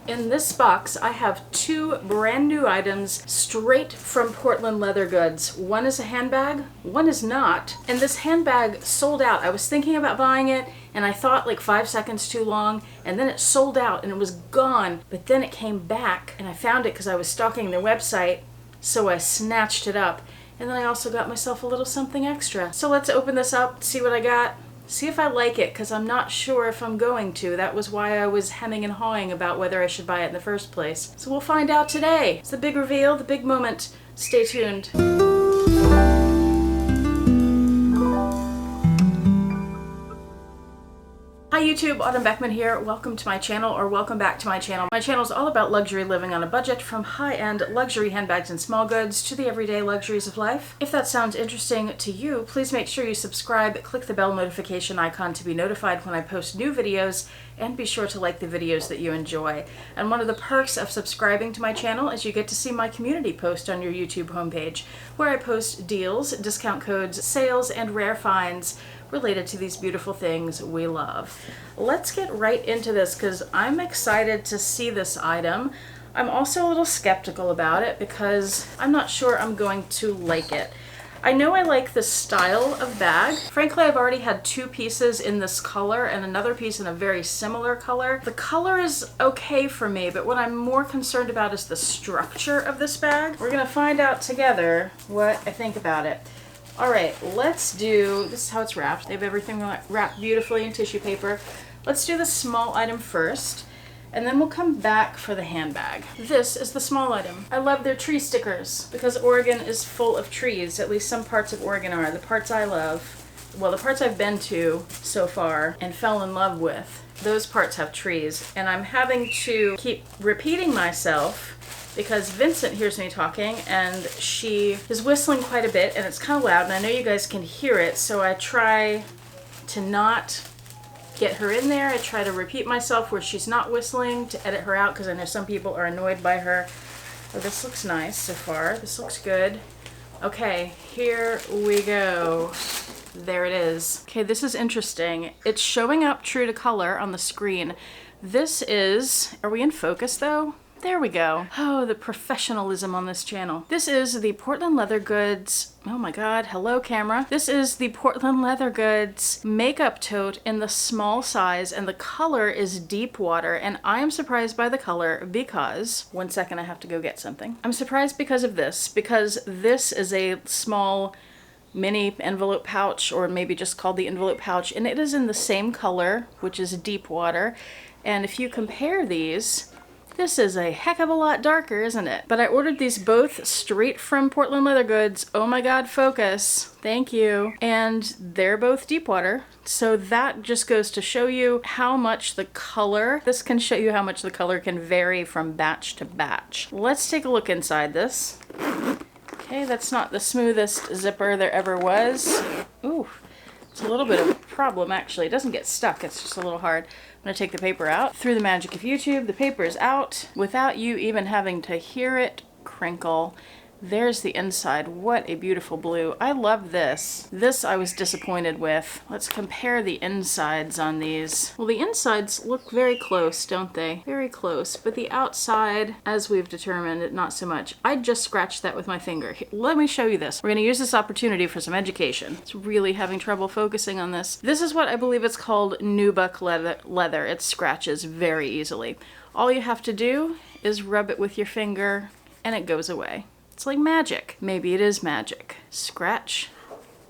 In this box, I have 2 brand new items straight from Portland Leather Goods. One is a handbag, one is not. And this handbag sold out. I was thinking about buying it and I thought like 5 seconds too long, and then it sold out and it was gone. But then it came back and I found it because I was stalking their website, so I snatched it up. And then I also got myself a little something extra. So let's open this up, see what I got. See if I like it, because I'm not sure if I'm going to. That was why I was hemming and hawing about whether I should buy it in the first place. So we'll find out today. It's the big reveal, the big moment. Stay tuned. Hi YouTube, Autumn Beckman here. Welcome to my channel, or welcome back to my channel. My channel is all about luxury living on a budget, from high-end luxury handbags and small goods to the everyday luxuries of life. If that sounds interesting to you, please make sure you subscribe, click the bell notification icon to be notified when I post new videos, and be sure to like the videos that you enjoy. And one of the perks of subscribing to my channel is you get to see my community post on your YouTube homepage, where I post deals, discount codes, sales, and rare finds related to these beautiful things we love. Let's get right into this because I'm excited to see this item. I'm also a little skeptical about it because I'm not sure I'm going to like it. I know I like the style of bag. Frankly, I've already had 2 pieces in this color and another piece in a very similar color. The color is okay for me, but what I'm more concerned about is the structure of this bag. We're gonna find out together what I think about it. All right, let's do, this is how it's wrapped. They have everything wrapped beautifully in tissue paper. Let's do the small item first, and then we'll come back for the handbag. This is the small item. I love their tree stickers because Oregon is full of trees. At least some parts of Oregon are. The parts I love, well, the parts I've been to so far and fell in love with, those parts have trees. And I'm having to keep repeating myself because Vincent hears me talking and she is whistling quite a bit and it's kind of loud and I know you guys can hear it, so I try to not get her in there. I try to repeat myself where she's not whistling to edit her out because I know some people are annoyed by her. Oh, this looks nice so far. This looks good. Okay, here we go. There it is. Okay, this is interesting. It's showing up true to color on the screen. This is, are we in focus though? There we go. Oh, the professionalism on this channel. This is the Portland Leather Goods, oh my god, hello camera. This is the Portland Leather Goods makeup tote in the small size, and the color is deep water, and I am surprised by the color because, one second, I have to go get something. I'm surprised because of this, because this is a small mini envelope pouch, or maybe just called the envelope pouch, and it is in the same color, which is deep water, and if you compare these, this is a heck of a lot darker, isn't it? But I ordered these both straight from Portland Leather Goods. Oh my god, focus. Thank you. And they're both deep water. So that just goes to show you how much the color, this can show you how much the color can vary from batch to batch. Let's take a look inside this. Okay, that's not the smoothest zipper there ever was. Ooh, it's a little bit of a problem actually. It doesn't get stuck, it's just a little hard. I'm gonna take the paper out. Through the magic of YouTube, the paper is out without you even having to hear it crinkle. There's the inside. What a beautiful blue. I love this. This I was disappointed with. Let's compare the insides on these. Well, the insides look very close, don't they? Very close, but the outside, as we've determined, not so much. I just scratched that with my finger. Let me show you this. We're gonna use this opportunity for some education. It's really having trouble focusing on this. This is what I believe it's called nubuck leather. It scratches very easily. All you have to do is rub it with your finger and it goes away. It's like magic. Maybe it is magic. Scratch.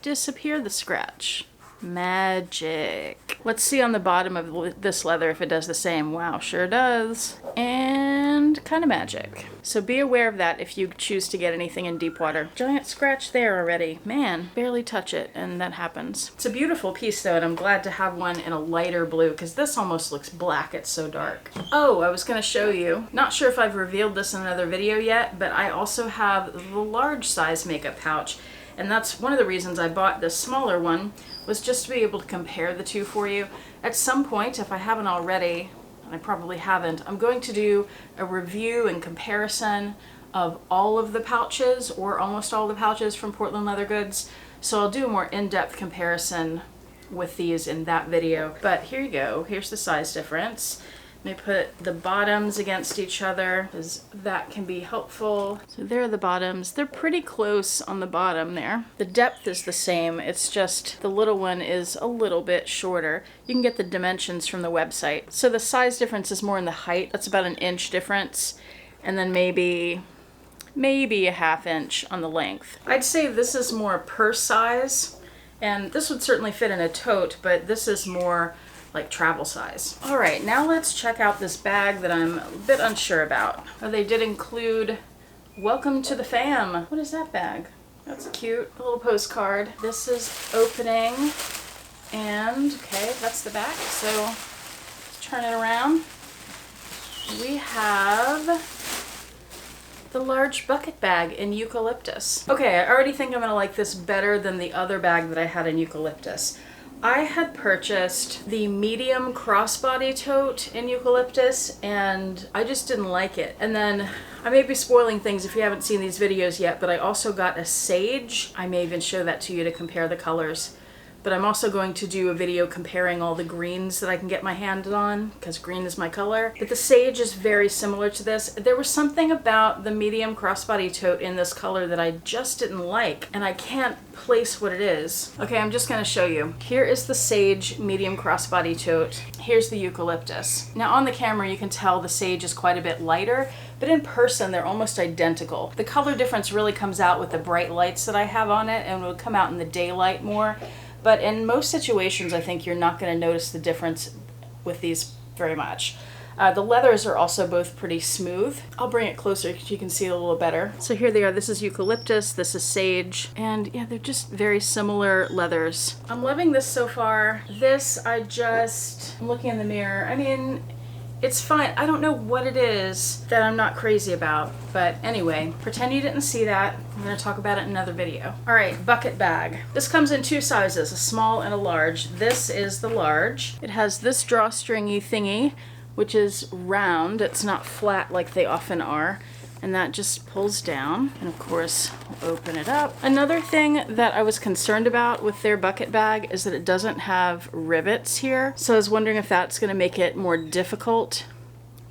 Disappear the scratch. Magic. Let's see on the bottom of this leather if it does the same. Wow, sure does. And kind of magic. So be aware of that if you choose to get anything in deep water. Giant scratch there already. Man, barely touch it and that happens. It's a beautiful piece though, and I'm glad to have one in a lighter blue because this almost looks black. It's so dark. Oh, I was gonna show you. Not sure if I've revealed this in another video yet, but I also have the large size makeup pouch. And that's one of the reasons I bought this smaller one, was just to be able to compare the two for you. At some point, if I haven't already, and I probably haven't, I'm going to do a review and comparison of all of the pouches, or almost all the pouches from Portland Leather Goods. So I'll do a more in-depth comparison with these in that video. But here you go. Here's the size difference. Let me put the bottoms against each other because that can be helpful. So there are the bottoms. They're pretty close on the bottom there. The depth is the same. It's just the little one is a little bit shorter. You can get the dimensions from the website. So the size difference is more in the height. That's about an inch difference. And then maybe a ½ inch on the length. I'd say this is more purse size. And this would certainly fit in a tote, but this is more like travel size. All right, now let's check out this bag that I'm a bit unsure about. Oh, they did include welcome to the fam. What is that bag? That's cute. A little postcard. This is opening, and okay, that's the back. So let's turn it around. We have the large bucket bag in eucalyptus. Okay, I already think I'm gonna like this better than the other bag that I had in eucalyptus. I had purchased the medium crossbody tote in eucalyptus and I just didn't like it. And then I may be spoiling things if you haven't seen these videos yet, but I also got a sage. I may even show that to you to compare the colors. But I'm also going to do a video comparing all the greens that I can get my hand on, because green is my color. But the sage is very similar to this. There was something about the medium crossbody tote in this color that I just didn't like, and I can't place what it is. Okay, I'm just gonna show you. Here is the sage medium crossbody tote. Here's the eucalyptus. Now on the camera you can tell the sage is quite a bit lighter, but in person they're almost identical. The color difference really comes out with the bright lights that I have on it, and it would come out in the daylight more. But in most situations, I think you're not going to notice the difference with these very much. The leathers are also both pretty smooth. I'll bring it closer so you can see it a little better. So here they are. This is eucalyptus, this is sage, and yeah, they're just very similar leathers. I'm loving this so far. This, I'm looking in the mirror. I mean, it's fine. I don't know what it is that I'm not crazy about, but anyway, pretend you didn't see that. I'm gonna talk about it in another video. All right, bucket bag. This comes in two sizes, a small and a large. This is the large. It has this drawstringy thingy, which is round. It's not flat like they often are. And that just pulls down. And of course, we'll open it up. Another thing that I was concerned about with their bucket bag is that it doesn't have rivets here. So I was wondering if that's gonna make it more difficult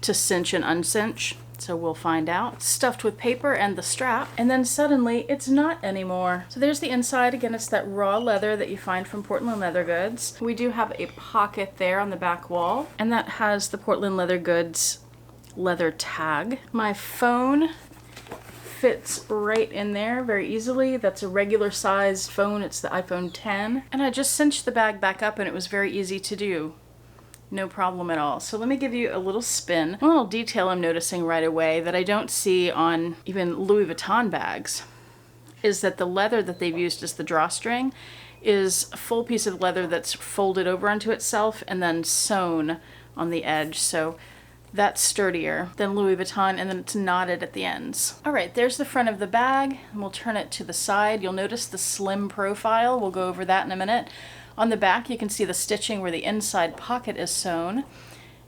to cinch and uncinch. So we'll find out. It's stuffed with paper and the strap, and then suddenly it's not anymore. So there's the inside. Again, it's that raw leather that you find from Portland Leather Goods. We do have a pocket there on the back wall, and that has the Portland Leather Goods leather tag. My phone fits right in there very easily. That's a regular sized phone. It's the iPhone 10. And I just cinched the bag back up and it was very easy to do. No problem at all. So let me give you a little spin. A little detail I'm noticing right away that I don't see on even Louis Vuitton bags is that the leather that they've used as the drawstring is a full piece of leather that's folded over onto itself and then sewn on the edge. So that's sturdier than Louis Vuitton, and then it's knotted at the ends. All right, there's the front of the bag, and we'll turn it to the side. You'll notice the slim profile. We'll go over that in a minute. On the back, you can see the stitching where the inside pocket is sewn.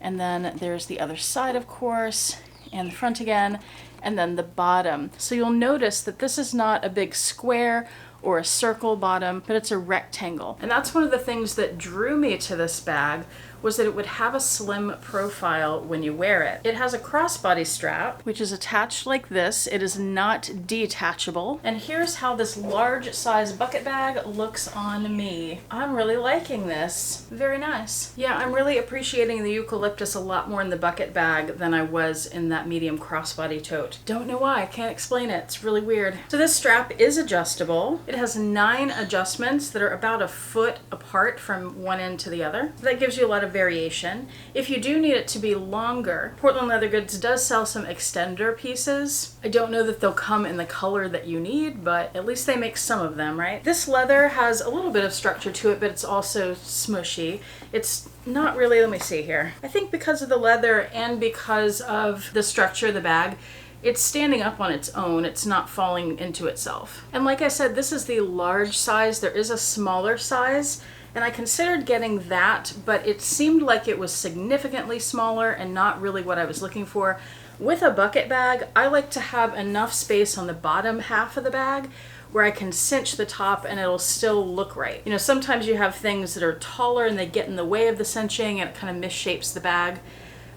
And then there's the other side, of course, and the front again, and then the bottom. So you'll notice that this is not a big square or a circle bottom, but it's a rectangle. And that's one of the things that drew me to this bag, was that it would have a slim profile when you wear it. It has a crossbody strap, which is attached like this. It is not detachable. And here's how this large size bucket bag looks on me. I'm really liking this. Very nice. Yeah, I'm really appreciating the eucalyptus a lot more in the bucket bag than I was in that medium crossbody tote. Don't know why, I can't explain it. It's really weird. So this strap is adjustable. It has 9 adjustments that are about a foot apart from one end to the other. That gives you a lot of variation. If you do need it to be longer, Portland Leather Goods does sell some extender pieces. I don't know that they'll come in the color that you need, but at least they make some of them, right? This leather has a little bit of structure to it, but it's also smushy. It's not really, let me see here. I think because of the leather and because of the structure of the bag, it's standing up on its own. It's not falling into itself. And like I said, this is the large size. There is a smaller size, and I considered getting that, but it seemed like it was significantly smaller and not really what I was looking for. With a bucket bag, I like to have enough space on the bottom half of the bag where I can cinch the top and it'll still look right. You know, sometimes you have things that are taller and they get in the way of the cinching and it kind of misshapes the bag.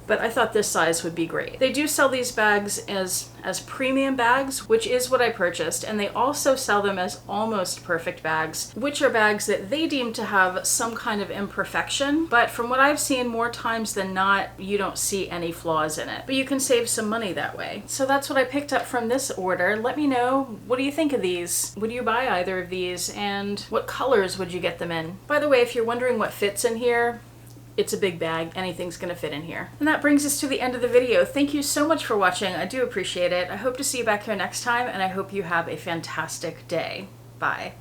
but I thought this size would be great. They do sell these bags as premium bags, which is what I purchased, and they also sell them as almost perfect bags, which are bags that they deem to have some kind of imperfection, but from what I've seen, more times than not, you don't see any flaws in it. But you can save some money that way. So that's what I picked up from this order. Let me know, what do you think of these? Would you buy either of these, and what colors would you get them in? By the way, if you're wondering what fits in here, it's a big bag. Anything's gonna fit in here. And that brings us to the end of the video. Thank you so much for watching. I do appreciate it. I hope to see you back here next time, and I hope you have a fantastic day. Bye.